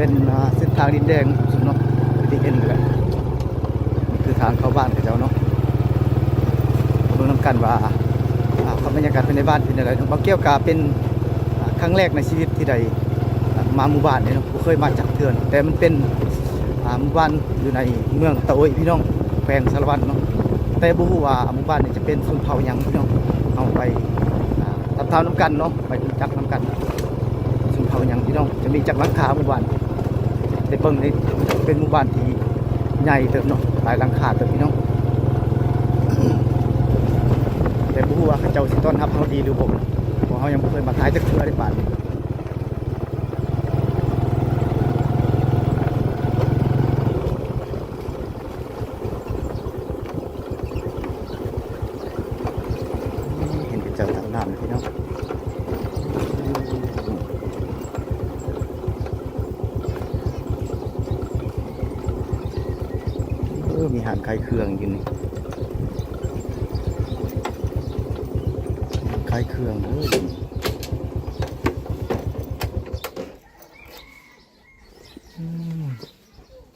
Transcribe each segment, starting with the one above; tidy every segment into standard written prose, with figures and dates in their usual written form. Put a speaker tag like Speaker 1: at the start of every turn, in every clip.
Speaker 1: เป็นเส้นทางดินแดงสุดเนาะที่เห็นเลยคือทางเข้าบ้านของเจ้าเนาะเบิ่งนำกันว่าบรรยากาศภายในบ้านเป็นอะไรบางเกี่ยวกับเป็นครั้งแรกในชีวิตที่ได้มาหมู่บ้านเนี่ยเนาะบ่เคยมาจากเทือนแต่มันเป็นหมู่บ้านอยู่ในเมืองตะโอยพี่น้องแขวงสารวัตรเนาะแต่บ่ฮู้ว่าหมู่บ้านนี้จะเป็นชนเผ่าหยังพี่น้องเอาไปตามทางน้ำกันเนาะไปรู้จักน้ำกันชนเผ่าหยังพี่น้องจะมีจากหลังคาหมู่บ้านแต่เบิ่งนี่เป็นหมู่บ้านที่ใหญ่เติบเนาะหลายหลังคาเติบพี่น้องแต่บ่ฮู้ว่าเขาเจ้าสิต้อนรับเฮาดีหรือบ่เพราะเฮายังบ่เคยมาถ่ายจักเทื่อในบ้านเห็นเจ้าทางน้ำพี่น้องมีหางไข่เครื่องอยู่นี่ไข่เครื่องน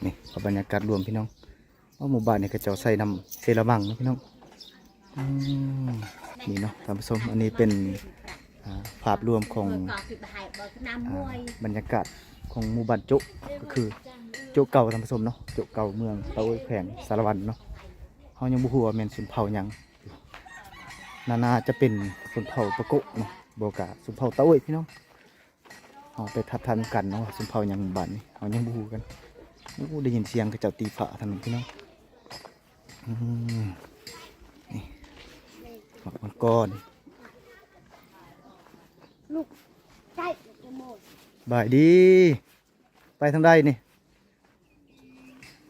Speaker 1: ี่บรรยากาศรวมพี่น้องว่าหมู่บ้านนี่ก็จะใส่น้ำเซราบังนะพี่น้องนี่เนาะท่านผู้ชมอันนี้เป็นภาพรวมของบรรยากาศของหมู่บ้านโจ๊กก็คือโจ๊กเก่าท่านผู้ชมเนาะโจ๊กเก่าเมืองตะโอยแขวงสารวัตรเนาะเขายังบ่ฮู้ว่าแม่นชนเผ่าหยังนาจะเป็นชนเผ่าตะโกะเนาะบ่กะชนเผ่าตะโอยพี่น้องเอาไปทันกันเนาะชนเผ่าหยังบ้านนี้เขายังบ่ฮู้กันได้ยินเสียงเขาเจ้าตีฝาท่านพี่น้องนี่หมักมังกรลูกใช่บ่ายดีไปทางใดนี่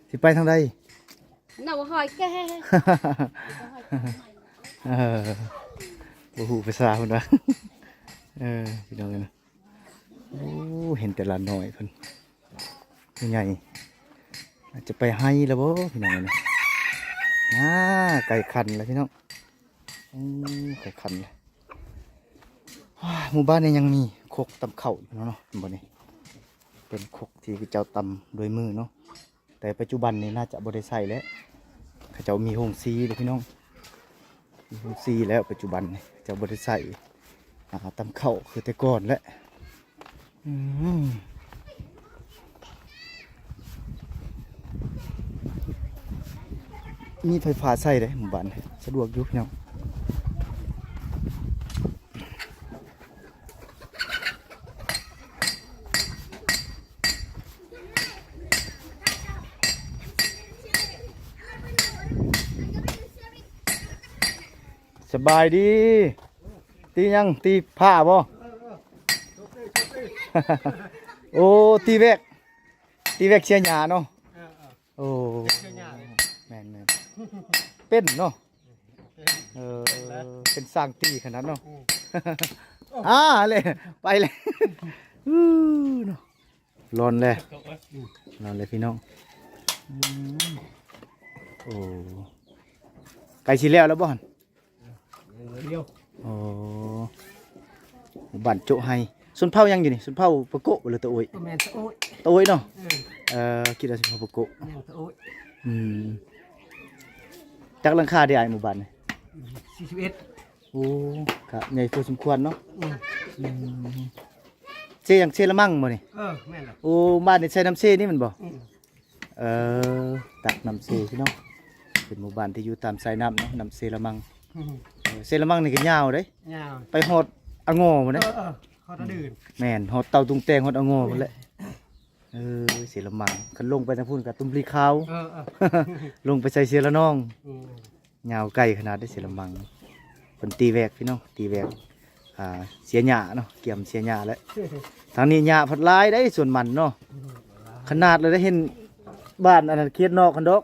Speaker 1: สิไปทางใด
Speaker 2: หน่าหอยแก่
Speaker 1: บ่ฮู้ภาษาเพิ่นว่าพี่น้องนะโอ้เห็นแต่ละหน่อยเพิ่นใหญ่จะไปให้แล้วบ่พี่น้องนะไก่คันแล้วพี่น้องไก่คันเลยหมู่บ้านนี้ยังมีโคกตำข้าวอยู่เนาะบ่นี่เป็นโคกที่เจ้าตำโดยมือเนาะแต่ปัจจุบันนี้น่าจะบ่ได้ใส่แล้วเขาเจ้ามีโฮงซีเลยพี่น้องมีโฮงซีแล้วปัจจุบันเจ้าบ่ได้ใส่ตำข้าวคือแต่ก่อนแล้วมีไฟฟ้าใส่เลยหมู่บ้านสะดวกอยู่พี่น้องสบายดีตียังตีผ้าบ่โอ้ตีแวกเชียร์หยาเนาะโอ้แม่นเป็นเนาะเป็นสร้างตีขนาดเนาะเลยไปเลยเนาะร้อนเลยพี่น้องโอ้ไก่ชิแล้วบ่อนโอ้บ้านโจ๊ะให้ส่วนเผายังอยู่นี่ส่วนเผาปะโกะหรือตะโอยตะโอยเนาะคิดว่าสิเผาปะโกะจากหลังคาได้หมู่บ้านนี่41โอ้ครับใหญ่พอสมควรเนาะเซยังเซละมั่งบ่นี่
Speaker 3: แม่นล่ะ
Speaker 1: โอ้บ้านนี่ใช้น้ำเซนี่มันบ่ตักน้ำเซพี่น้องเป็นหมู่บ้านที่อยู่ตามสายน้ำเนาะน้ำเซละมั่งเซละมั่งนี่ก็ยาวเด้
Speaker 3: ยาว
Speaker 1: ไปฮอดอะโงหมดเด้
Speaker 3: ฮอดดื่น
Speaker 1: แม่นฮอดเต่าตุงแตงฮอดอะโงหมดแหละเซละมั่งคันลงไปทางพุ่นก็ตุ้มปลีขาวลงไปใส่เซละน้องยาวไกลขนาดได้เซละมั่งเพิ่นตีแวกพี่น้องตีแวกเสียหญ้าเนาะเกี่ยมเสียหญ้าแล้วทางนี้หญ้าพัดลายได้ส่วนมันเนาะขนาดเลยได้เห็นบ้านอันนั้นเขตนอกคันดอก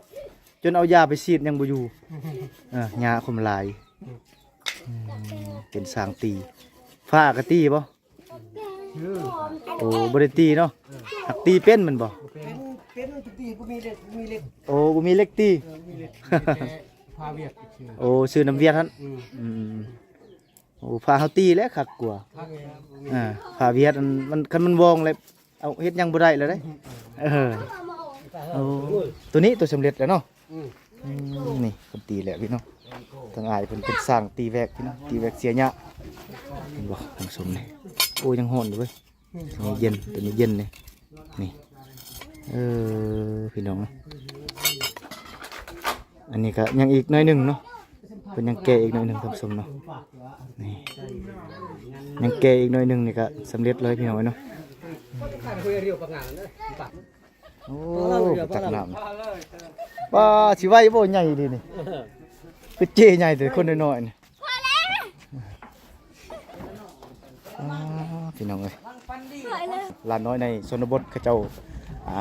Speaker 1: จนเอายาไปฉีดยังบ่อยู่หญ้าคมลายเป็นสางตีฟ้ากะตีบ่โอ้บ่ได้ตีเนาะหักตีเป็นมันบ่
Speaker 3: เป็นตีบ่มีเล็ก
Speaker 1: โอ้บ่มีเล็กตี
Speaker 3: พาเวียด
Speaker 1: โอ้ซื้อน้ำเวียดหั่นโอ้พาเฮาตีแล้วคักกว่าพาเวียดมันคันมันวองเลย เอาเฮ็ดยังบ่ได้เลยเด้โอ้ตัวนี้ตัวสำเร็จแล้วเนาะนี่เพิ่นตีแหละพี่น้องทางอายเพิ่นเป็นสร้างตีแวกพี่น้องตีแวกเสียหยะเห็นบ่ทางสมนี่โอ้ยังฮ้อนอยู่เว้ยตัวนี้เย็นตัวนี้เย็นนี่พี่น้องอันนี้ก็ยังอีกหน่อยหนึงเนาะเพิ่นยังแก่อีกหน่อยหนึงทางสมเนาะนี่ยังแก่อีกหน่อยหนึงนี่ก็สำเร็จเลยพี่น้องเนาะโอ้ตักน้ำป้าสิไหวบ่ใหญ่ดีนี่คือเจใหญ่แต่คนน้อยๆนี่พี่น้องเอ้ยหลานน้อยในชนบทเขาเจ้า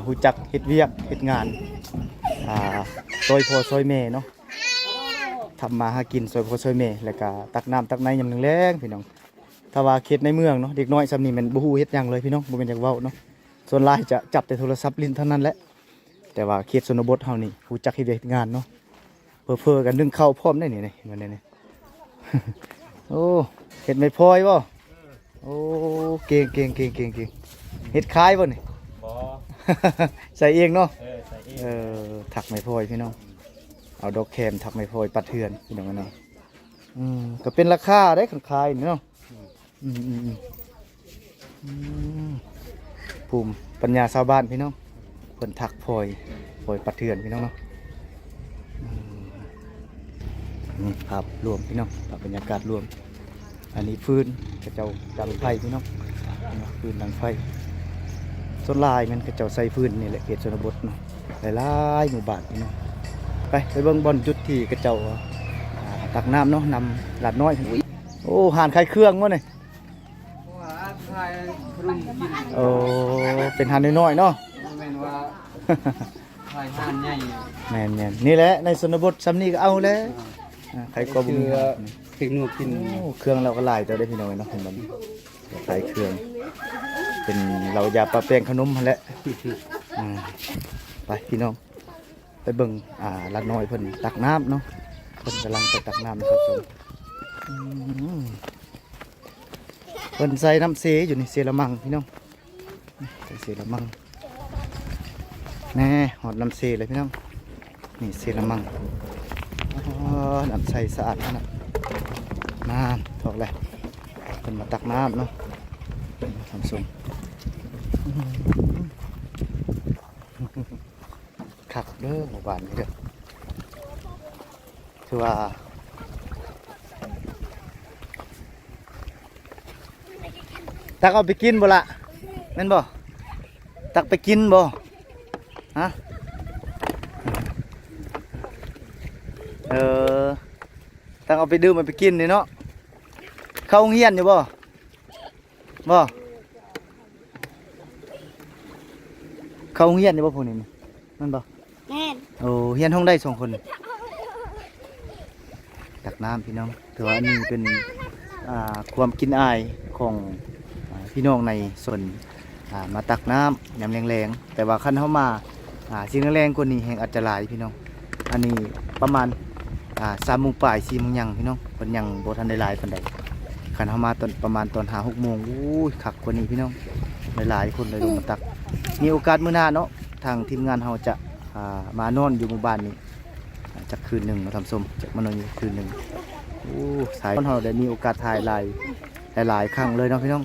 Speaker 1: ฮู้จักเฮ็ดเวียกเฮ็ดงานซอยพ่อซอยแม่เนาะทำมาหากินซอยพ่อซอยแม่แล้วก็ตักน้ำตักในยามแลงๆพี่น้องถ้าว่าเขตในเมืองเนาะเด็กน้อยซำนี้มันบ่ฮู้เฮ็ดหยังเลยพี่น้องบ่แม่นจักเว้าเนาะส่วนหลายจะจับแต่โทรศัพท์ลิ้นเท่านั้นแหละแต่ว่าเขตชนบทเฮานี่ฮู้จักเฮ็ดเวียกเฮ็ดงานเนาะเพ้อๆกันนึ่งข้าวพร้อมได้นี่ๆมันนี่โอ้เฮ็ดไม่พลอยบ่โอ้เก่งเฮ็ดขายบ่นี่บ่ ใส่เองเนาะใส่เองถักไม่พลอยพี่น้องเอาดอกแคมถักไม่พลอยปัดเทือนพี่น้องเนาะก็เป็นราคาได้ขายเนาะภูมิปัญญาชาวบ้านพี่น้องเพิ่นถักพลอยปัดเทือนพี่น้องเนาะนี่ภาพรวมพี่น้องภาพบรรยากาศรวมอันนี้ฟืนกระเจ้าดังไฟพี่น้องฟืนดังไฟส่วนลายมันกระเจ้าใส่ฟืนนี่แหละเขตชนบทเนาะหลายหมู่บ้านพี่น้องไปเบิ่งบอลจุดที่กระเจ้าตักน้ำเนาะนำหลาดน้อยโอ้หานขายเครื่องวะเนี่ยโอ้เป็นหานน้อยๆเนาะแม่นว่าขายหานใหญ่แม่นนี่แหละในชนบทซ้ำนี่ก็เอาแล้วใครก็บุญถึงหนูกินเครื่องเราก็ลายตัวได้พี่น้อยเนาะเห็นมันขายเครื่องเป็นเรายาปลาแป้งขนมแหละไปพี่น้องไปเบิ่งลาดน้อยเพิ่นตักน้ำเนาะเพิ่นกำลังไปตักน้ำนะครับชมเพิ่นใส่น้ำเสอยู่ในเสละมังพี่น้องใส่เสละมังแน่หอดน้ำเสเลยพี่น้องนี่เสละมังน้ำใสสะอาดขนาดน้ำถอกเลยเป็นมาตักน้ำเนาะทำส้มขักเด้อหมู่บ้านนี้เด้อคือว่าตักเอาไปกินบ่ละแม่นบ่ตักไปกินบ่ฮะตั้งเอาไปดื่มเอาไปกินนี่เนาะเข้าโรงเรียนอยู่บ่เข้าโรงเรียนอยู่บ่พวกนี้นั่นบ่แม่นโอ้เรียนห้องได้2 คนตักน้ำพี่น้องถือว่านี่เป็นความกินอายของพี่น้องในส่วนมาตักน้ำยามแรงๆแต่ว่าคันเฮามาสิ่งแรงๆกว่านี้แห่งอาจจะหลายพี่น้องอันนี้ประมาณ3 โมงปลาย4 โมงยังพี่น้องเพิ่นยังบ่ทันได้หลายปานใดคันเฮามาตอนประมาณตอน5-6 โมงอู้ยคักกว่านี้พี่น้องหลายๆคนเลยลงมาตักมีโอกาสมื้อหน้าเนาะทางทีมงานเฮาจะมานอนอยู่หมู่บ้านนี้จักคืนหนึงมาทำส้มจักมานอนอยู่คืนหนึงโอ้สายเฮาได้มีโอกาสถ่ายหลายครั้งเลยเนาะพี่น้อง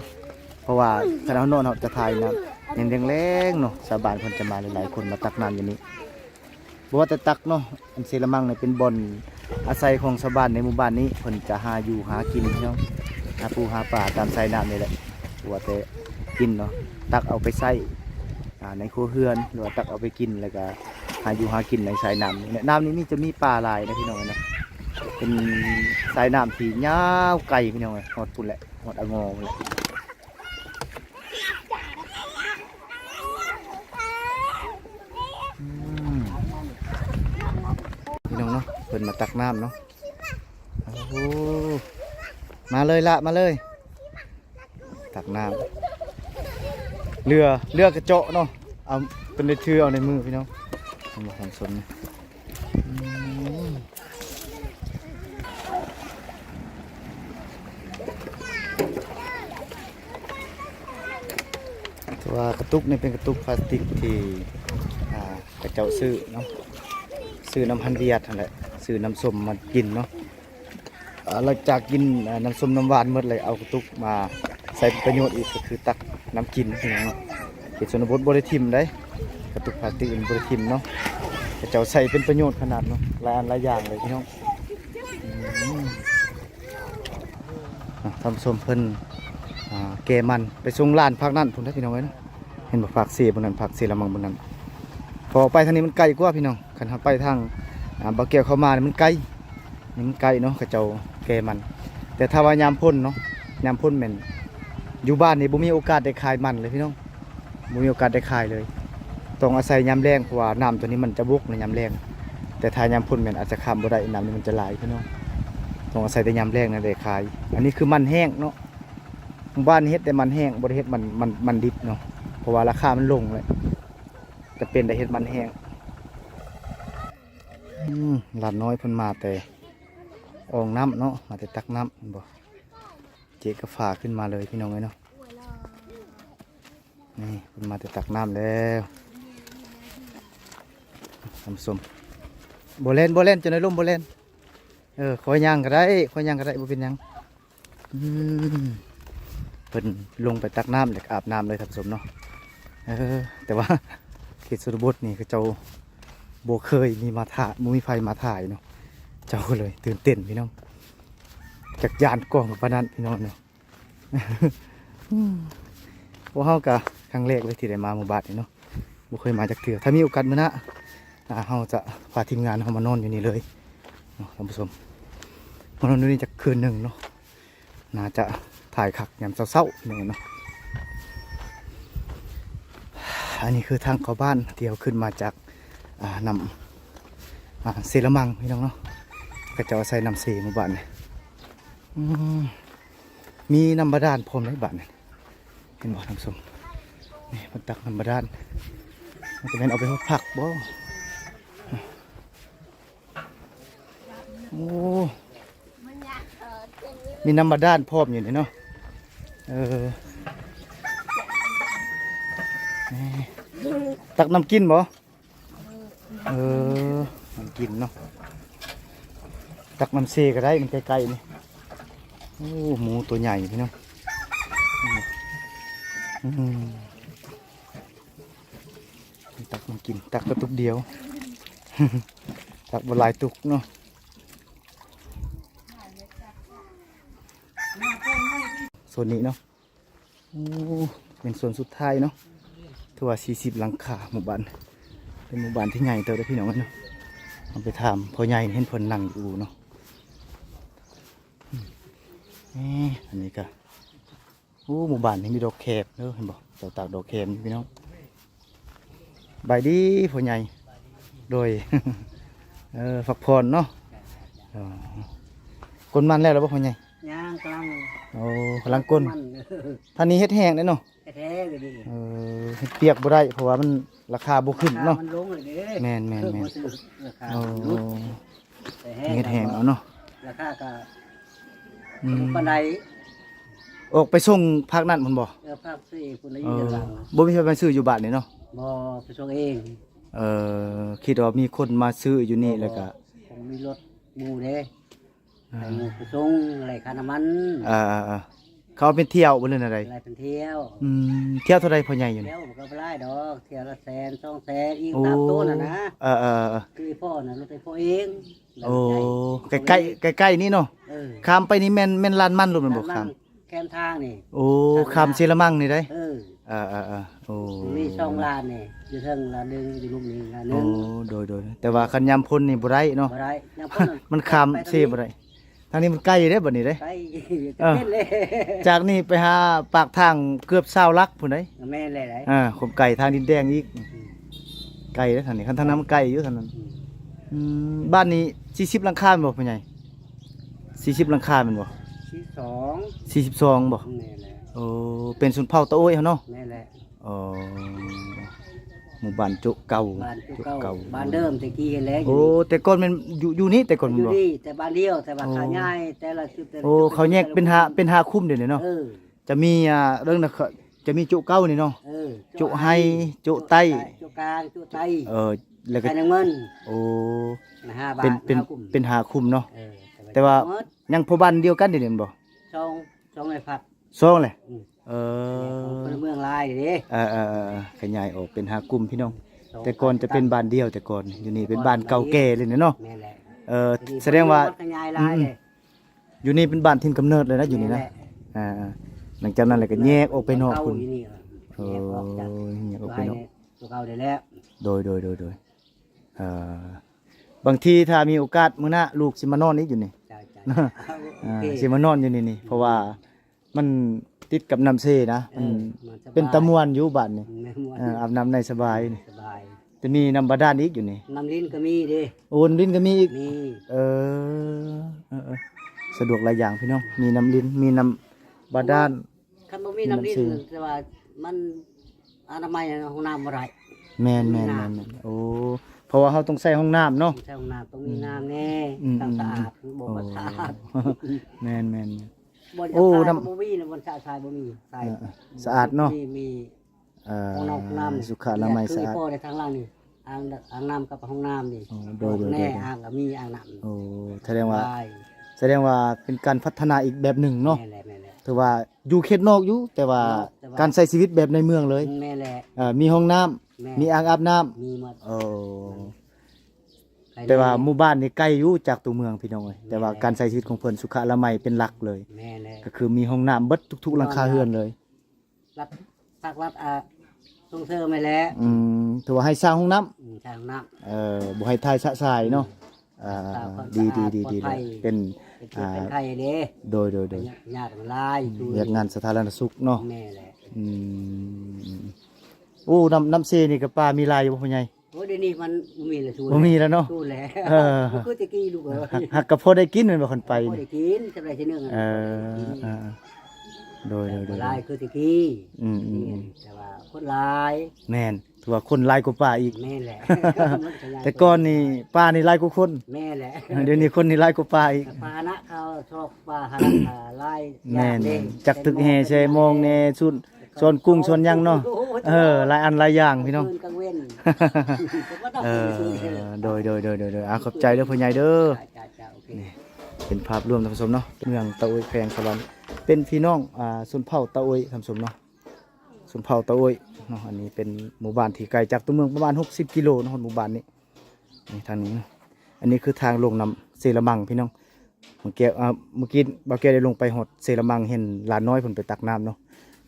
Speaker 1: เพราะว่าคันเฮานอนเฮาจะถ่ายนะยังแรงๆเนาะชาวบ้านเพิ่นจะมาหลายๆคนมาตักน้ำอยู่นี้บ่ว่าแต่ตักเนาะอันเซละมังเนี่ยเป็นบ่อนอาศัยของชาวบ้านในหมู่บ้านนี้เพิ่นจะหาอยู่หากินเนาะหาปูหาปลาตามสายน้ำนี่แหละว่าแต่กินเนาะตักเอาไปใส่ในครัวเรือนหรือว่าตักเอาไปกินแล้วก็หาอยู่หากินในสายน้ำเนี่ยน้ำนี้มีจะมีปลาหลายนะพี่น้องนะเป็นสายน้ำที่ยาวไกลพี่น้องหอดปุ่นแหละหอดอ่างงอแหละพี่น้องเนาะเพิ่นมาตักน้ำเนาะโอ้มาเลยละมาเลยตักน้ำเรือกระเจาะเนาะเอาเป็นได้ถือเอาในมือพี่น้องมาทำสนโธ่ ว่ากระตุกนี่เป็นกระตุกพลาสติกที่กระเจ้าซื้อเนาะซื้อน้ำพันเวียดนั่นแหละซื้อน้ำส้มมากินเนาะหลังจากกินน้ำส้มน้ำหวานหมดเลยเอากระตุกมาใส่ประโยชน์อีกก็คือตักน้ำกินพี่น้องเนาะเขตชนบทบริทิมได้กระตุกพลาสติกบริทิมเนาะกระเจ้าใส่เป็นประโยชน์ขนาดเนาะหลายอันหลายอย่างเลยพี่น้องทำส้มเพิ่นแกมันไปส่งร้านพักนั่นพุ่นได้พี่น้องเอ้ยเห็นบอกผักเสียบนนั้นผักเสียละมังบนนั้นพอไปทางนี้มันไกลกว่าพี่น้องคันไปทางบ่อแก้วเข้ามามันไกลนี่มันไกลเนาะกระเจ้าแกมัน แต่ถ้าว่ายามพ่นเนาะยามพ่นแม่นอยู่บ้านนี่บ่มีโอกาสได้ขายมันเลยพี่น้องบ่มีโอกาสได้ขายเลยต้องอาศัยยามแรงเพราะว่าน้ำตัวนี้มันจะบกในยามแรงแต่ถ้ายามพ่นแม่นอาจจะข้ามบ่ได้น้ำนี่มันจะไหลพี่น้องต้องอาศัยแต่ยามแรงนั่นได้ขายอันนี้คือมันแห้งเนาะบ้านเฮ็ดแต่มันแห้งบ่ได้เฮ็ดมันดิบเนาะเพราะว่าราคามันลงเลยจะเป็นได้เฮ็ดมันแห้งหลานน้อยเพิ่นมาแต่อองน้ำเนาะมาแต่ตักน้ำเห็นบ่เจ๊ก็ฝาขึ้นมาเลยพี่น้องเอ้ยเนาะนี่เพิ่นมาแต่ตักน้ำแล้วทำส้มบ่เล่นจนในร่มบ่เล่นขอย่างก็ได้บ่เป็นหยังเพิ่นลงไปตักน้ำแล้วอาบน้ำเลยทำส้มเนาะแต่ว่าเขตชนบทนี่คือเจ้าบ่เคยมีมาถ่ายมีไฟมาถ่ายเนาะเจ้าเลยตื่นเต้นพี่น้องจากยานกล้องกับปนันพี่น้องเนาะพวกเฮากะครั้งแรกเลยที่ได้มาหมู่บ้านนี่เนาะบ่เคยมาจากเถื่อถ้ามีโอกาสมื้อหน้าเฮาจะพาทีมงานเฮามานอนอยู่นี่เลยเนาะท่านผู้ชมมานอนอยู่นี่จากคืนหนึ่งเนาะน่าจะถ่ายคักยามเช้าๆนี่เนาะอันนี้คือทางเข้าบ้านที่เราขึ้นมาจากนำเซรามังพี่น้องเนาะก็จะใส่น้ำเสหมู่บ้านเนี่ยมีน้ำบาดาลพร้อมในบ้านเนี่ยเห็นบ่น้ำส้มนี่มันตักน้ำบาดาลมันจะเป็นเอาไปผักบ่โอ้มีน้ำบาดาลพร้อมอยู่นี่เนาะตักน้ำกินบ่น้ำกินเนาะตักน้ำเซก็ได้มันไกลๆนี่โอ้หมูตัวใหญ่พี่น้องตักน้ำกินตักกระตุกเดียว ตักบหลายตุกเนาะส่วนนี้เนาะโอ้เป็นส่วนสุดท้ายเนาะทั่ว40หลังคาหมู่บ้านเป็นหมู่บ้านที่ใหญ่เติบได้พี่น้องเนาะเอาไปถามพ่อใหญ่เห็นเพิ่นนั่งอยู่เนาะอันนี้ก็หมู่บ้านนี้มีดอกแคบเด้อเห็นบ่เสาตากดอกแคบพี่น้องใบดีพ่อใหญ่โดย ฝักพรเนาะก้นมันแล้วบ่พ่อใหญ่
Speaker 3: ย่างกำลัง
Speaker 1: กำลังก้นท่านนี้เฮ็ดแห้งได้เนาะ
Speaker 3: แท้ๆเลยดิ
Speaker 1: เฮ็ดเปียกบ่ได้เพราะว่ามันราคาบ่ขึ้นเนาะ
Speaker 3: มันลงเลยเด้
Speaker 1: แม่น
Speaker 3: ราคา
Speaker 1: เฮ็ดแห้งเอาเนาะ
Speaker 3: ราคาก็ปานใด
Speaker 1: ออกไปส่งภาคนั้นพุ่นบ่
Speaker 3: ภาคซื้อพุ่นละอยู่หลัง
Speaker 1: บ่มีใครมาซื้ออยู่บ้านนี่เนาะ
Speaker 3: บ่ไปส่งเอง
Speaker 1: คิดว่ามีคนมาซื้ออยู่นี่แล้วก็
Speaker 3: คงมีรถหมู่เด้หมู่ไปส่งอะไรค่าน้ำมัน
Speaker 1: เขาเป็นเที่ยวบ่เรื่องอะไร
Speaker 3: อะไรเป็นเที่ยว
Speaker 1: เที่ยวเท่าไรพ่อใหญ่อยู่นี่
Speaker 3: เที่ยวก็บ่ได้ดอกเที่ยวละ100,000 200,000อีกตามต้นน่ะนะคือพ่อน่ะรถไอ้พ่อเอง
Speaker 1: ใกล้ๆนี่เนาะข้ามไปนี่แม่นลานมันรถมันบ่ข้าม
Speaker 3: แคมทางนี่
Speaker 1: ข้ามเซรามังนี่ได้
Speaker 3: มี2 ล้านนี่อยู่เทิงล้านนึงอยู่ลุ่มนี้ล้านนึง
Speaker 1: โดยแต่ว่าคันยามพ้นนี่บ่ได้เนาะ
Speaker 3: บ่ได้ยามพ้น
Speaker 1: มันข้ามเซบ่ได้ทางนี้มันใกล้เด้บัดนี้เด้
Speaker 3: ใกล้เลย
Speaker 1: จากนี่ไปหาปากทางเกือบ20ลักพุ่นเด้
Speaker 3: แม่นเลย
Speaker 1: ขมไก่ทางดินแดงอีกไกลเด้อทางนี้คันทางนั้นมันไกลอยู่ทางนั้นบ้านนี้40หลังคาแม่นบ่พ่อใหญ่40หลังคาแม่นบ่42บ่
Speaker 3: แม่นแหละ
Speaker 1: เป็นชนเผ่าตะโอ้ยเฮาเนาะ
Speaker 3: แม่นแหละ
Speaker 1: หมู่บ้านจุเก่า
Speaker 3: บ้านเดิมตะกี้เห็นแล้ว
Speaker 1: แต่ก่อนมันอยู่นี่แต่ก่อนมันบ่
Speaker 3: อยู่นี่แต่บ้านเดียวแต่ว่าขาใหญ่แต่ละจุด
Speaker 1: เขาแยกเป็นหาคุ้มเดี๋ยวนี้เนาะจะมีเรื่อง จะมีจุเก้านี่เนาะ จุไฮจุไต
Speaker 3: จุกลางจุไต
Speaker 1: แล้วก็
Speaker 3: ไข่น้ำเงิน
Speaker 1: โอ้
Speaker 3: 5 บาท
Speaker 1: เป็นหาคุมเนาะ
Speaker 3: เออ
Speaker 1: แต่ว่ายังพอบ้านเดียวกันเดี๋ยวนี้บ่
Speaker 3: ช่องไอ้ผัด
Speaker 1: ซองเลย
Speaker 3: คนเมืองลายเด้
Speaker 1: ขยายออกเป็นหากุมพี่น้องแต่ก่อนจะเป็นบ้านเดียวแต่ก่อนอยู่นี่เป็นบ้านเก่าแก่เลยเนาะ
Speaker 3: แม่นแหละ
Speaker 1: แสดงว่า
Speaker 3: ขยายลายเลย
Speaker 1: อยู่นี่เป็นบ้านถิ่นกำเนิดเลยนะอยู่นี่นะหลังจากนั้นเลยก็แยกออกไปนอกคุณ
Speaker 3: อยู่นี่
Speaker 1: โอ้ยแยกออกไปนอก
Speaker 3: ตัวเก่าได้แล้ว
Speaker 1: โดยบางทีถ้ามีโอกาสมื้อหน้าลูกสิมานอนนี่อยู่นี่
Speaker 3: จ้า
Speaker 1: สิมานอนอยู่นี่เพราะว่ามันติดกับน้ำเซนะมันเป็นตะมวนอยู่บ้านนี่อาบน้ำในสบายนี่
Speaker 3: สบาย
Speaker 1: จะมีน้ำบาดาลอีกอยู่นี่
Speaker 3: น้ำลิ้นก็มีดิ
Speaker 1: โอนลิ้นก็มีอีก
Speaker 3: มี
Speaker 1: สะดวกหลายอย่างพี่น้องมีน้ำลิ้นมีน้ำบาดาล
Speaker 3: คันบ่มีน้ำลิ้นแต่ว่ามันอนามัยห้องน้ำบ่ได้
Speaker 1: แม่นโอ้เพราะว่าเขาต้องใส่ห้องน้ำเนาะ
Speaker 3: ใช่ห้องน้ำต้องมีน้ำแน่ต้องสะอาดบ่บ่สะอาด
Speaker 1: แม่น
Speaker 3: โอ้น้ำบ่มีนะบ่สะอาดบ่มีใส่
Speaker 1: สะอาดเนาะ
Speaker 3: มีห้องน้ำ
Speaker 1: สุขอนามัยสะอาด
Speaker 3: พ่อในทางล่างนี่อ่างน้ำกับห้องน้ำนี่
Speaker 1: โดย
Speaker 3: แน่อ่างก็มีอ่างน้ำ
Speaker 1: โอ้แสดงว่าเป็นการพัฒนาอีกแบบหนึ่งเนาะ
Speaker 3: แม่แหละ
Speaker 1: ถือว่าอยู่เขตนอกอยู่แต่ว่าการใช้ชีวิตแบบในเมืองเลย
Speaker 3: แม่แหละ
Speaker 1: มีห้องน้ำมีอ่างอาบน้ำ
Speaker 3: มีหมด
Speaker 1: แต่ว่าหมู่บ้านนี่ใกล้อยู่จากตัวเมืองพี่น้องเอ้ยแต่ว่าการใช้ชีวิตของเพิ่นสุขอนามัยเป็นหลักเลย
Speaker 3: แม่แหละ
Speaker 1: ก็คือมีห้องน้ำเบิดทุกๆหลังคาเรือนเลย
Speaker 3: รัฐภาครัฐส่งเสริมไปแล้ว
Speaker 1: ถือว่าให้สร้างห้องน้ำ
Speaker 3: ใช่ห้องน้ำ
Speaker 1: บ่ให้ทายสะสายเนาะดีเป็น
Speaker 3: เป็นไข่เด้
Speaker 1: โดย
Speaker 3: ญาติมันลายดู
Speaker 1: เรียกงานสาธารณสุขเนาะ
Speaker 3: แม่แหละ
Speaker 1: โอ้น้ำเซนี่กับปลามีลายอยู่บ่พ่อใหญ่
Speaker 3: โอ้เดี๋ยวนี้มันมีแล้วชู
Speaker 1: บ่มีแล้วเนาะ
Speaker 3: ชูแล้วมันคือตะกี้ลูกเอ้ย
Speaker 1: หักก็พอได้กินแม่นบ่คนไป
Speaker 3: พอ
Speaker 1: นี่
Speaker 3: ได้กินจะได้ทีนึง
Speaker 1: โดย
Speaker 3: ลายคือตะกี้ แต่ว่าคนลาย
Speaker 1: แม่นถือว่าคนหลายกว่าปลาอีก
Speaker 3: แม่แหละ
Speaker 1: แต่ก่อนนี่ปลานี่หลายกว่าคน
Speaker 3: แม่แหละ
Speaker 1: เดี๋ยวนี้คนนี่หลายกว่าปลาอีก
Speaker 3: ปลานะเขาชอบปลาหาลาย
Speaker 1: แม่นจักตึกแห่ใส่มองแน่สุดโซนกุ้งโซนหยังเนาะหลายอันหลายอย่างพี่น้อง
Speaker 3: กลางเว้น
Speaker 1: โดยขอบใจเด้อพ่อใหญ่เด้อ
Speaker 3: จ้าโอเค
Speaker 1: เป็นภาพรวมท่านผู้ชมเนาะเมืองตะโอยแขวงสะวรรค์เป็นพี่น้องชนเผ่าตะโอยท่านผู้ชมเนาะชนเผ่าตะโอยเนาะอันนี้เป็นหมู่บ้านที่ไกลจากตัวเมืองประมาณ60 กิโลเนาะหมู่บ้านนี้นี่ทางนี้นะอันนี้คือทางลงนำเซรามังพี่น้องเมื่อกี้บ่าวแก้วได้ลงไปหดเซรามังเห็นหลานน้อยเพิ่นไปตักน้ำเนาะ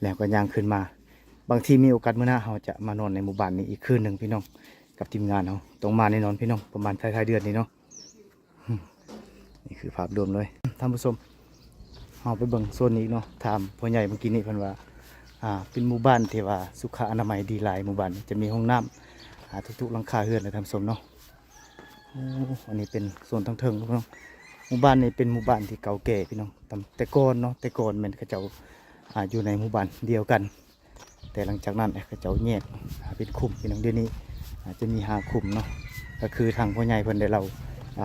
Speaker 1: แล้วก็ย่างขึ้นมาบางทีมีโอกาสมื้อหน้าเราจะมานอนในหมู่บ้านนี้อีกคืนหนึ่งพี่น้องกับทีมงานเราต้องมาแน่นอนพี่น้องประมาณท้ายๆเดือนนี้เนาะนี่คือภาพรวมเลยท่านผู้ชมเราไปเบิ่งโซนนี้เนาะถามพ่อใหญ่เมื่อกี้นี้เพิ่นว่าเป็นหมู่บ้านที่ว่าสุขอนามัยดีหลายหมู่บ้านจะมีห้องน้ำทุกๆหลังคาเรือนเลยท่านผู้ชมเนาะอันนี้เป็นโซนทางเทิงพี่น้องหมู่บ้านนี้เป็นหมู่บ้านที่เก่าแก่พี่น้องแต่ก่อนเนาะแต่ก่อนมันเขาเจ้าอยู่ในหมู่บ้านเดียวกันแต่หลังจากนั้นเขาเจ้าแยกเป็นคุมพี่น้องเดี๋ยวนี้จะมี5 คุมเนาะก็คือทางพ่อใหญ่เพิ่นได้เรา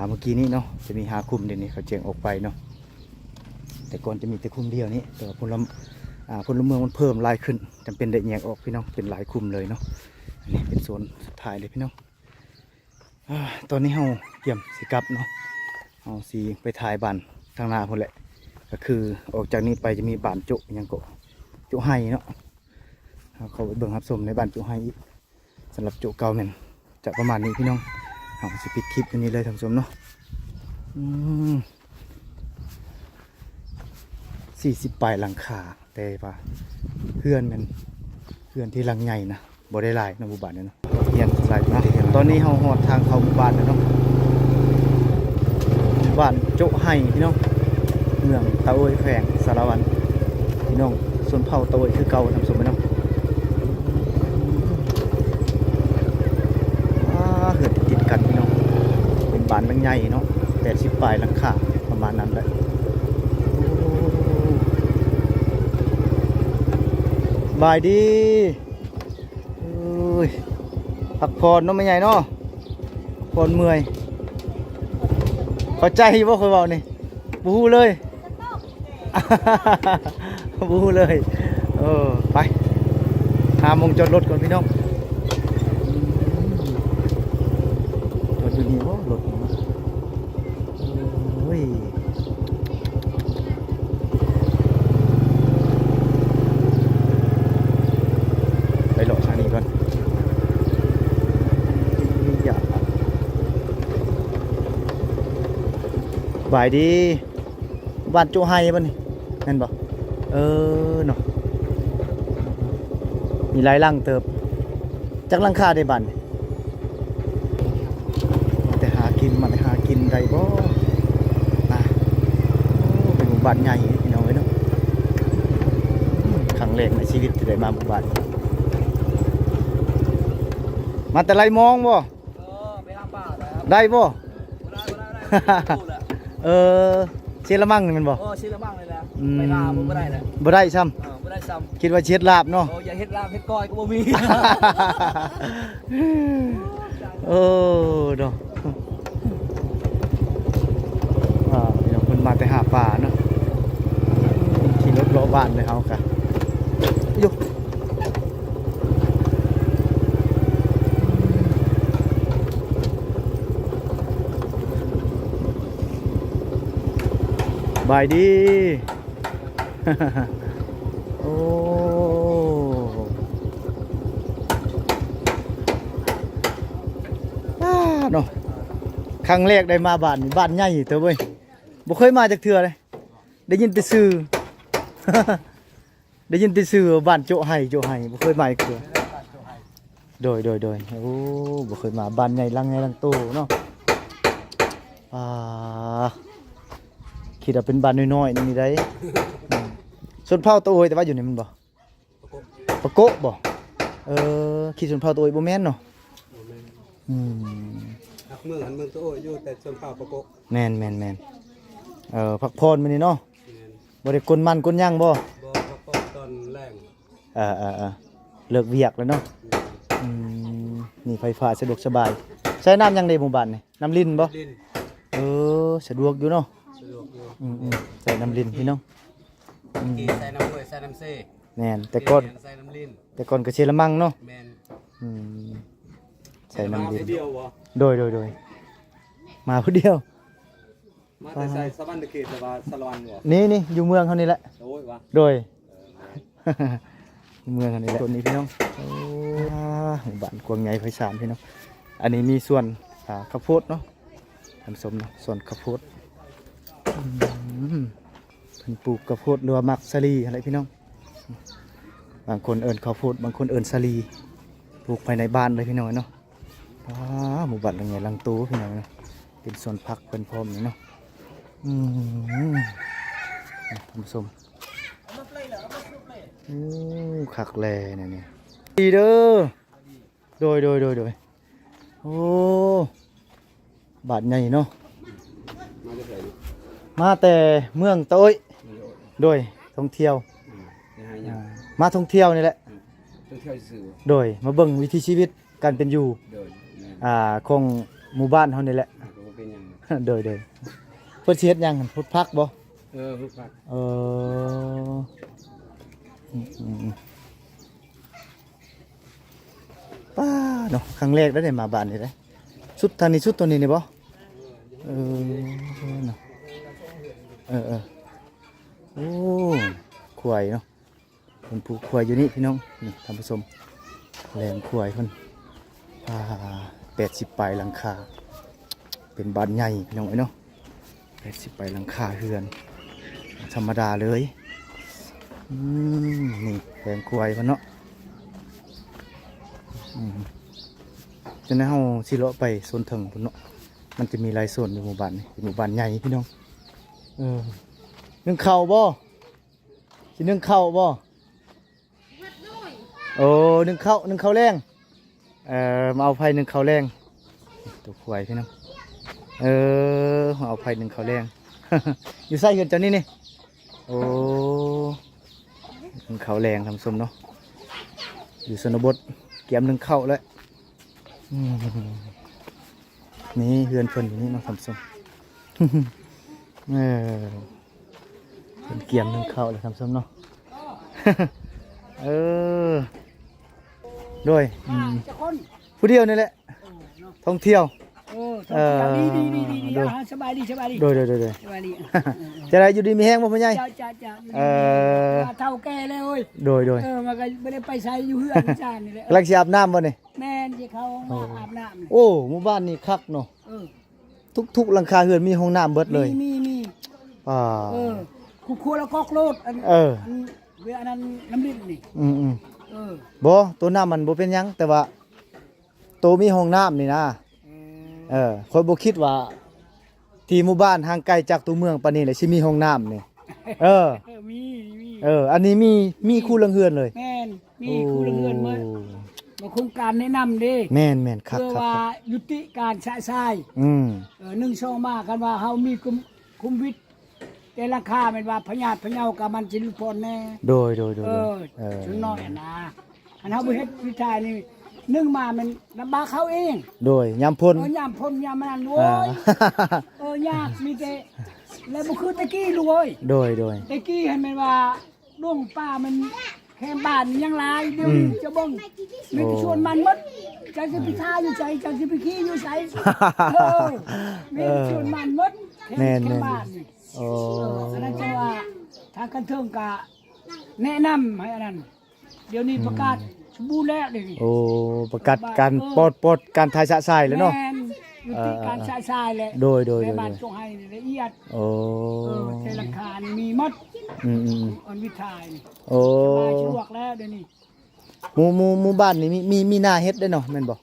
Speaker 1: เมื่อกี้นี้เนาะจะมี5 คุมเดี๋ยวนี้เขาแจ้งออกไปเนาะแต่ก่อนจะมีแต่คุมเดียวนี้แต่ว่าพลเมืองมันเพิ่มหลายขึ้นจำเป็นได้แยกออกพี่น้องเป็นหลายคุมเลยเนาะอันนี้เป็นโซนสุดท้ายเลยพี่น้องตอนนี้เราเยี่ยมสิกลับเนาะเอาสีไปถ่ายบ้านทางหน้าพุ่นแหละก็คือออกจากนี้ไปจะมีบ้านโจ๊ะยังก็โจ๊ะไห้เนาะเขาไปเบิ่งรับชมในบ้านโจ๊ะไห้อีกสำหรับโจ๊ะเก่าเนี่ยจะประมาณนี้พี่น้องเอาสิปิดคลิปอันนี้เลยท่านผู้ชมเนาะ40 ปลายหลังคาแต่ว่าเพื่อนที่หลังใหญ่นะบ่ได้หลายในหมู่บ้านเนี่ยเนาะเฮียนหลายนะตอนนี้เฮาฮอดทางเข้าหมู่บ้านแล้วเนาะหมู่บ้านโจ๊ะไห้พี่น้องเมืองตะโอยแขวงสารวัตรพี่น้องส่วนเผ่าตะโอยคือเก่าทำสมพี่น้องเหือดติดกันพี่น้องเป็นบ้านหลังใหญ่เนาะ80 ปลายหลังคาประมาณนั้นแหละบายดีพักผ่อนเนาะไม่ใหญ่เนาะผ่อนเมื่อยเข้าใจว่าเคยบอกนี่บูเลย บูเลยไป หาโมงจอดรถก่อนพี่น้องจอดอยู่นี่บ่รถโอ้ยไปหลอกทางนี้ก่อนอย่าบายดีบ้านโจไฮบ่นี่นั่นบ่เนาะมีหลายหลังเติบจักหลังคาได้บ้านแต่หากินมันหากินได้บ่นะเป็นหมู่บ้านใหญ่พี่น้องเอ้ยเนาะครั้งแรกในชีวิตที่ได้มาหมู่บ้านมาแต่ไรมองบ่
Speaker 3: ไปหาป่าแล้ว
Speaker 1: ได้บ่
Speaker 3: ได้
Speaker 1: เออเช็ดละมั่งนี่มันบ่
Speaker 3: ชิ้นละมั่งเลยนะไปลาผมบ่ได้เลย
Speaker 1: บ่ได้ซ้ำ
Speaker 3: บ่ได้ซ้
Speaker 1: คิดว่าเช็ดลาบเนาะ
Speaker 3: ำอย่าเฮ็ดลาบเฮ็ดก้อยก็บ่มี
Speaker 1: โอ้เนาะพี่น้องเพิ่นมาแต่หาปลาเนาะขี่รถเลาะบ้านเลยเฮากะอยู่บายดี โอ้เนาะครั้งแรกได้มาบ้านนี่บ้านใหญ่เถอะเว้ยบ่เคยมาจากเทื่อเลยได้ยินแต่ชื่อ ได้ยินแต่ชื่อบ้านโจไห้บ่เคยมาอีกเทื่อโดยโอ้บ่เคยมาบ้านใหญ่หลังใหญ่หลังโตเนาะคิดว่าเป็นบ้านน้อยๆนี่ได้ส่วนเผาโตยแต่ว่าอยู่นี่มันบ่ปะโกะบ่คิดส่วนเผาโตยบ่แม่นเนาะ
Speaker 4: เมืองหันเมืองตัวโอ้ยอยู่แต่ชนเผ่าปะโกะ
Speaker 1: แม่นพักพรมื้อนี้เนาะบ่ได้กลมันกลย่างบ่
Speaker 4: บ่ปะโกะตอนแรง
Speaker 1: เลิกเวียกแล้วเนาะนี่ไฟฟ้าสะดวกสบายใช้น้ำยังในหมู่บ้านนี่น้ำลิ้นบ่
Speaker 4: ลิ้น
Speaker 1: สะดวกอยู่เนาะ
Speaker 4: สะดวกอยู่
Speaker 1: ใส่น้ำลิ้นพี่น้อง
Speaker 4: กี่ใส่น้ำห้วยใส่น้ำเซ่
Speaker 1: แม่นแต่ก่อน
Speaker 4: ใส่น้ำลิ้น
Speaker 1: ก็เชละมั่งเนาะ
Speaker 4: แม่น
Speaker 1: ใส่น้ำลิ้น
Speaker 4: เดียวบ่
Speaker 1: โดยมาผู้เดียว
Speaker 4: มาแต่ใส่สะบันตะเกียบแต่ว่าสะลอนบ่
Speaker 1: นี่อยู่เมืองเขานี่แหละ
Speaker 4: โอ้ยวะ
Speaker 1: โดยเมืองเขานี่แหละส่วนนี้พี่น้องบ้านกวางใหญ่ไพศาลพี่น้องอันนี้มีส่วนข้าวโพดเนาะทำสมเนาะส่วนข้าวโพดเพิ่นปลูกข้าวโพดหรือว่ามักสลีอะไรพี่น้องบางคนเอิ้นข้าวโพดบางคนเอิ้นสลีปลูกภายในบ้านเลยพี่น้องเนาะหมู่บ้านหลังใหญ่หลังโตพี่น้องเนาะเป็นสวนผักเพิ่นพร้อมนี่เนาะทำสมคักแลเนี่ยดีเด้อโดยโอ้บาทใหญ่เนาะมาแต่เมืองโต้ยโดยท่องเที่ยวมาท่องเที่ยวนี่แหละโดยมาเบิ่งวิถีชีวิตการเป็นอยู่ของหมู่บ้านเฮานี่แหละโดยเพิ่นสิเฮ็ดหยังพุทธพักบ่
Speaker 4: พุทธพัก
Speaker 1: ป้าเนาะครั้งแรกได้มาบ้านนี่เด้สุดทางนี้สุดตัวนี้นี่บ่เนาะโอ้ขวายเนาะเป็นผู้ขวายอยู่นี่พี่น้องนี่ท่านผู้ชมแรงขวายเพิ่น80ปลายหลังคาเป็นบ้านใหญ่พี่น้องเนาะ80ปลายหลังคาเฮือนธรรมดาเลยนี่แรงขวายเพิ่นเนาะจะให้เฮาสิเลาะไปโซนถึงพุ่นเนาะมันจะมีหลายโซนในหมู่บ้านนี่หมู่บ้านใหญ่พี่น้องนึ่งข้าวบ่สินึ่งข้าวบ่โอ้นึ่งข้าวแรงมาเอาไฟนึ่งข้าวแรงตัวควายพี่น้องมาเอาไฟนึ่งข้าวแรง อยู่ใส่เฮือนเจ้านี่นี่โอ้นึ่งข้าวแรงทำส้มเนาะอยู่ชนบทเกี่ยมนึ่งข้าวแล้วนี่เฮือนเพิ่นอยู่นี่มาทำส้มเป็นเกี่ยมนึ่งข้าวเลยทำส้มเนาะ โดย
Speaker 3: จะคน
Speaker 1: ผู้เดียวนี่แหละท่องเที่ยว
Speaker 3: ดีสบายดี
Speaker 1: โดย
Speaker 3: สบายดี
Speaker 1: จะได้อยู่ดีมีแห้งบ่พ่อใหญ่
Speaker 3: จ้าเท่าแก่เลยโอ้ย
Speaker 1: โดย
Speaker 3: มันก็ไม่ได้ไปใช้อยู่เฮือนจานนี่แหละ
Speaker 1: กำลังสิอาบน้ำบ่นี่
Speaker 3: แม่นที่เขามาอาบน้ำเลย
Speaker 1: โอ้หมู่บ้านนี่คักเนาะทุกหลังคาเรือนมีห้องน้ำเบิดเลย
Speaker 3: มี
Speaker 1: อ่า
Speaker 3: คุครัวแล้วก็โครดอันเวลานั้นน้ำลิ้นนี่
Speaker 1: บ่ตัวน้ำมันบ่เป็นหยังแต่ว่าตัวมีห้องน้ำนี่นะข้อยบ่คิดว่าที่หมู่บ้านห่างไกลจากตัวเมืองปานนี้เลยสิมีห้องน้ำนี่
Speaker 3: มี
Speaker 1: อันนี้มีคู่เรือนเลย
Speaker 3: แม่นมีคู่เรือนมาโครงการแนะนำเด้
Speaker 1: แม่นคัก
Speaker 3: เพื่อว่ายุติการใช้ทราย1 2มากันว่าเฮามีคุมวิทย์แต่ราคาแม่นว่าพญาติพะเยากับมันสิลุพรแน่
Speaker 1: โดย
Speaker 3: ชุนน้อยนะอันเฮาบ่เฮ็ดวิชานี่มามันลำบากเขาเอง
Speaker 1: โดยยามพ่น
Speaker 3: ยามมันโว้ยยากมีแต่แล้วบ่คือตะกี้ลูกเอ้ย
Speaker 1: โดย
Speaker 3: ตะกี้ให้มันว่าดวงป้ามันแค่บ้านยังหลายเดี๋ยวนี้จะบ่งมีชวนมันหมดจังสิไปท่าอยู่ไสจังสิไปขี้อยู่ไสมีชวนมันหมดแค่บ้านนี่อันนั้นจะว่าทางกันเทิงก็แนะนำให้อันนั้นเดี๋ยวนี้ประกาศสมบูรณ์แล้วเดี๋ยวนี้
Speaker 1: ประกาศการปลดการทายสะทรายแล้วเนาะ
Speaker 3: ยุติการใช้ทรายแล้ว
Speaker 1: โดย
Speaker 3: ในบ้านต้องให้ละเอียดแต่ราคานี่มีหมดอันวิทายนี่สะดวกแล้วเดี๋ยวนี้
Speaker 1: หมู่บ้านนี่มีหน้าเฮ็ดได้เนาะแม่นบ่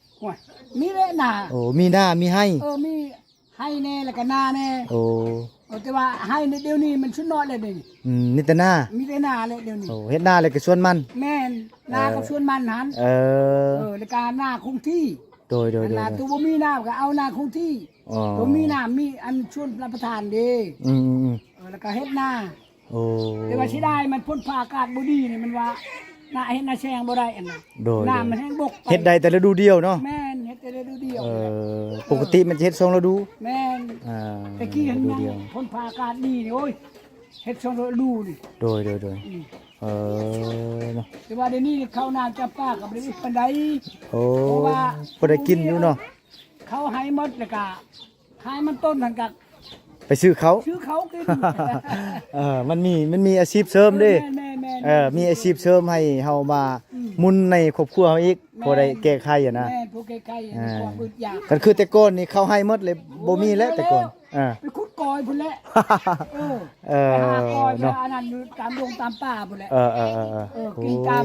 Speaker 3: มีเลยหน้า
Speaker 1: มีหน้ามีให้
Speaker 3: มีให้แน่แล้วก็หน้าแน่แต่ว่าให้เดี๋ยวนี้มันชุดน้อยเลยนี่
Speaker 1: มีแต่หน้า
Speaker 3: เลยเดี๋ยวนี้
Speaker 1: เฮ็ดหน้าเลยก็ส่วนมัน
Speaker 3: แม่นหน้ากับส่วนมันหันแล้วก็หน้าคงที่
Speaker 1: โดย
Speaker 3: หน้าตัวบ่มีหน้าก็เอาหน้าคงที่ตัวมีหน้ามีอันชวนรับประทานดีแล้วก็เฮ็ดหน้าแต่ว่าสิได้มันพ้นผ่าอากาศบ่ดีนี่มันว่าหน้าเฮ็ดหน้าแซงบ่ได้อันน่ะหน้ามันแห้งบก
Speaker 1: เฮ็ดได้แต่ฤดูเดียวเนาะ
Speaker 3: แม่นเฮ็ดแต่ฤดูเดียว
Speaker 1: ปกติมันจะเฮ็ด2ฤดู
Speaker 3: แม่นตะกี้เห็นพ้นผ่าอากาศดีนี่โอ้ยเฮ็ด2ฤดูนี่
Speaker 1: โดยเนาะ
Speaker 3: แต่ว่าเดี๋ยวนี้ข้าวน้ำจับปลากับบ่ได้ปานใด
Speaker 1: เพราะว่าบ่ได้กินอยู่เนาะ
Speaker 3: เขาให้หมดแล้วก็ขายมันต้นนั่นก็
Speaker 1: ไปซื้อเขา
Speaker 3: กิน
Speaker 1: มันมีอาชีพเสริมเด้มีอาชีพเสริมให้เฮามามุนในครอบครัวเฮาอีกพอได้แก้ไขอ่ะนะ
Speaker 3: แม่ผู้แก้ไขความอึดอยาก
Speaker 1: กันคือแต่ก่อนนี่เขาให้หมดเลยบ่มีแล้วแต่ก่อน
Speaker 3: ไปขุดกอยพุ่นแหละไปหากอยไปอันนั้นอยู่ตามดงตามป่าพุ่นแหละกินตาม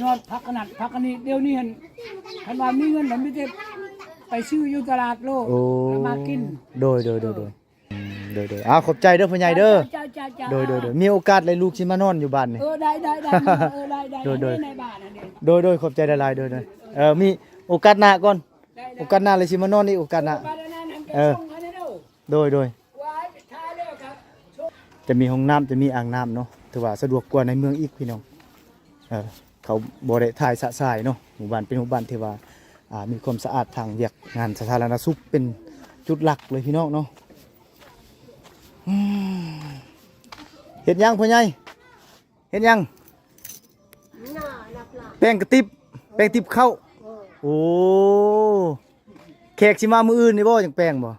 Speaker 3: ยอดผักขนาดผักอันนี้เดี๋ยวนี้เห็นคันว่ามีเงินแล้วมีแต่ไปซื้ออยู่ตลาดโลกแล้วมากิน
Speaker 1: โดยขอบใจเด้อพ่อใหญ่เด้อโดยมีโอกาสเลยลูกสิมานอนอยู่บ้านนี่
Speaker 3: ได้ในบ้านนั่นเอง
Speaker 1: โดยขอบใจหลายๆโดยมีโอกาสหน้าก่อนโอกาสหน้าเลยสิมานอนนี่โอกาสหน้าโดยจะมีห้องน้ำจะมีอ่างน้ำเนาะถือว่าสะดวกกว่าในเมืองอีกพี่น้องเขาบ่ได้ถ่ายสะทรายเนาะหมู่บ้านเป็นหมู่บ้านที่ว่ามีความสะอาดทางเวียกงานสาธารณสุขเป็นจุดหลักเลยพี่น้องเนาะเห็นยังพ่อใหญ่เห็นยังแป้งกระติบแป้งติบเข้าโอ้แขกสิมามื้ออื่นนี่บ่จังแป้งบ่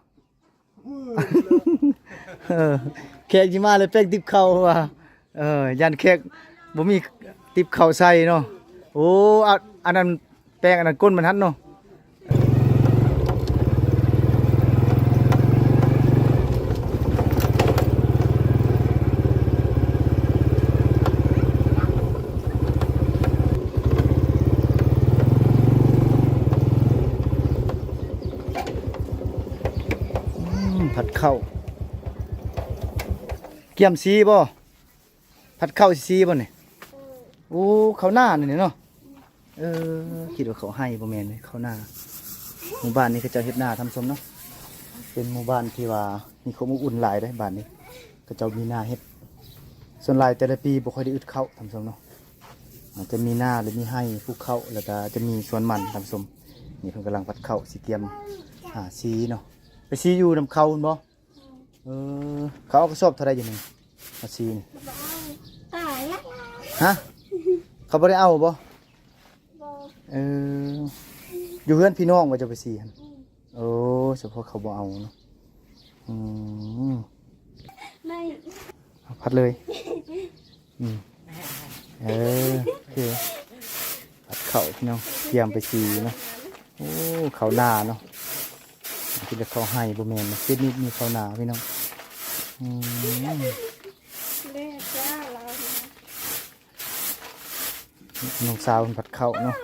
Speaker 1: แขกสิมาเลยแป้งติบเข้าว่ายันแขกบ่มีติบเข้าใส่เนาะโอ้อันนั้นแป้งอันนั้นก้นมันหันเนาะผัดข้าวเกี่ยมซีบ่ผัดข้าวซีบ่เนี่ยโอ้ข้าวหน้านี่เนาะคิดว่าเขาให้บ่แม่นเลยข้าวหน้าหมู่บ้านนี้เขาเจ้าเฮ็ดหน้าทำสมเนาะเป็นหมู่บ้านที่ว่ามีความอบอุ่นหลายได้บ้านนี้เขาเจ้ามีหน้าเฮ็ดส่วนหลายแต่ละปีบ่ค่อยได้อึดข้าวทำสมเนาะจะมีหน้าหรือมีให้ภูเขาแล้วก็จะมีสวนมันทำสมนี่เพิ่นกำลังผัดข้าวสิเตรียมซีเนาะไปซีอยู่นำเขาบ่เขาเอากระสอบเท่าไรอย่างนึงมาซีนี่ฮะเขาบ่ได้เอาบ่ เอออยู่เพื่อนพี่น้องว่าจะไปสีหั่นโอ้เฉพาะเขาบ่เอาเนาะอืม
Speaker 2: ไม่
Speaker 1: เอาพัดเลยเออโอเคพัดเข่าพี่น้องเตรียมไปสีเนาะโอ้เขาหนาเนาะที่จะเขาให้บ่แม่นนะเฮ็ดนิดมีเขาหนาพี่น้อง
Speaker 2: เล่จ้าเรา
Speaker 1: น้องสาวเพิ่นพัดเข่าเนาะ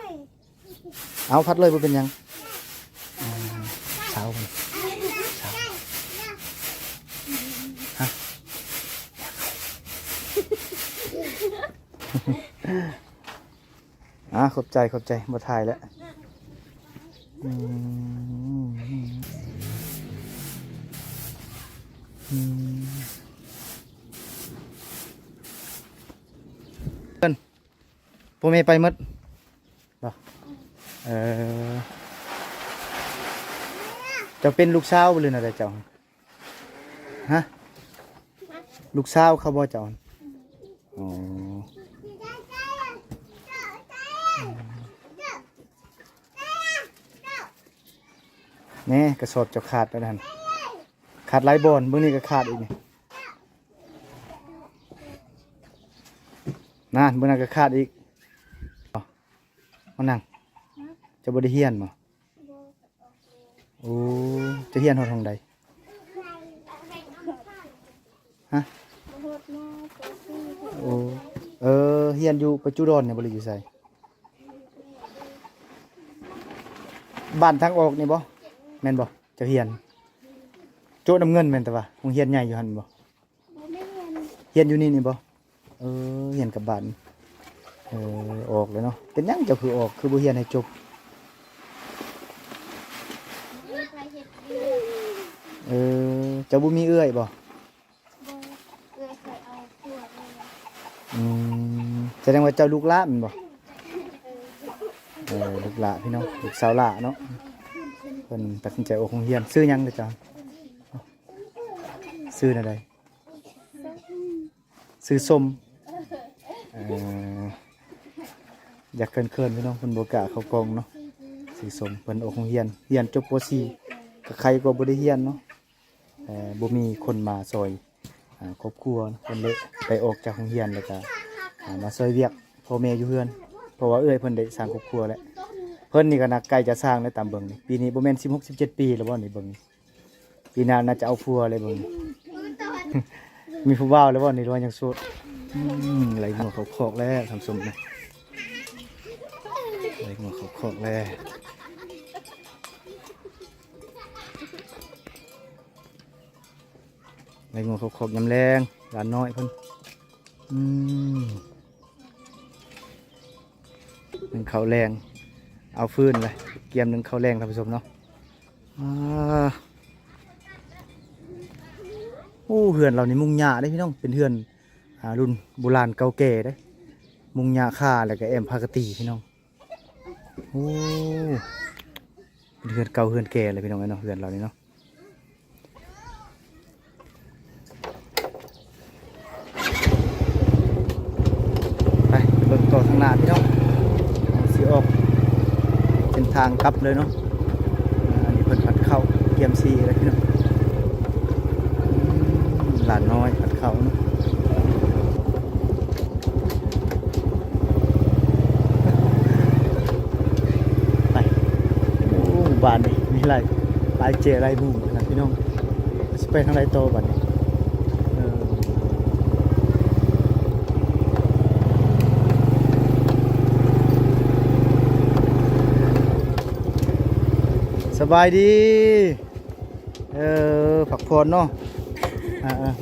Speaker 1: เอาพัดเลยบ่เป็นหยังสาวเพิ่นสาวฮะ ขอบใจบ่ถ่ายแล้วเพิ่นพ่อแม่ไปหมดบ่เจ้าเป็นลูกสาวบ่หรืออะไรเจ้าฮะลูกสาวเขาบ่เจ้าอ๋อแนี่กระสอบจะขาดแล้วนั่นขาดหลายบอนเบื้องนี้ก็ขาดอีกนี่นั่นเบื้องนั้นก็ขาดอีกมานั่งจะบริเฮียนมั้โอ้จะเฮียนหอดทางใดฮะโอ้เฮียนอยู่ปัจจุบันเนี่ยบริอยู่ใส่บ้านทางออกนี่บ่แม่นบ่เจะเฮียนโจ้น้ำเงินแม่นแต่ว่าคงเฮียนใหญ่อยู่หั่นบ่เฮียนอยู่นี่บ่เฮียนกับบ้านออกเลยเนาะเป็นหยังเจ้าคือออกคือบ่เฮียนให้จบเจ้าบ่มีเอื้อยบ่แสดงว่าเจ้าลูกหลานแม่นบ่ลูกหลานพี่น้องลูกสาวหลานเนาะเพิ่นตัดสินใจออกโรงเรียนซื้อหยังเด้อจ้าซื้ออะไรซื้อส้มอยากเคินๆพี่น้องเพิ่นบ่กล้าเข้ากองเนาะซื้อส้มเพิ่นออกโรงเรียนจบป .4 ก็ใครก็บ่ได้เรียนเนาะบ่มีคนมาซอยครอบครัวเพิ่นเลยไปออกจากโรงเรียนแล้วก็มาซอยเวียกพ่อแม่อยู่เฮือนเพราะว่าเพิ่นได้สร้างครอบครัวแล้วเพิ่นนี่ก็นักใกล้จะสร้างได้ตามเบิ่งนี่ปีนี้บ่แม่น16 17ปีแล้วบ่นี่เบิ่งปีหน้าน่าจะเอาผัวเลยเบิ่ง มีผู้บ่าวแล้วบ่นี่ว่ายังโสดไหลหัวเขาคอกแล้วทำสมนะไหลหัวเขาคอกแล้วไหลหัวเขาคอกยำแรงหลานน้อยเพิ่นหนึ่งเขาแรงเอาฟืนเลยเกียมหนึ่งเขาแรงท่านผู้ชมเนาะโอ้เฮือนเรานี่มุงหญ้าได้พี่น้องเป็นเฮือนรุ่นโบราณเก่าแก่ได้มุงหญ้าค่าแล้วก็แอมพากตีพี่น้องโอ้เป็นเฮือนเก่าเฮือนแก่เลยพี่น้องเนาะเฮือนเรานี่เนาะไปเบิ่งต่อทางหน้าพี่น้องสีออกเป็นทางกลับเลยเนาะอันนี้เพิ่นผัดเข้าเกียมซีอะไรพี่น้องหลานน้อยผัดเข้าเนาะไปโอ้บ้านนี่มีไรเจไรบุ้งนะพี่น้องจะไปทางไรโตบ้านนี้สบายดีผักพรเนาะ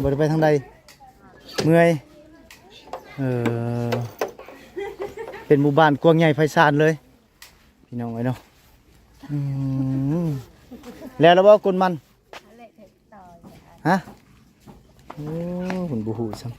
Speaker 1: บ่ได้ไปทางใดเมื่อยเป็นหมู่บ้านกว้างใหญ่ไพศาลเลยพี่น้องไว้เนาะแล้วบ่กลมันฮะโอ้หุ่นบูหูซ้ำ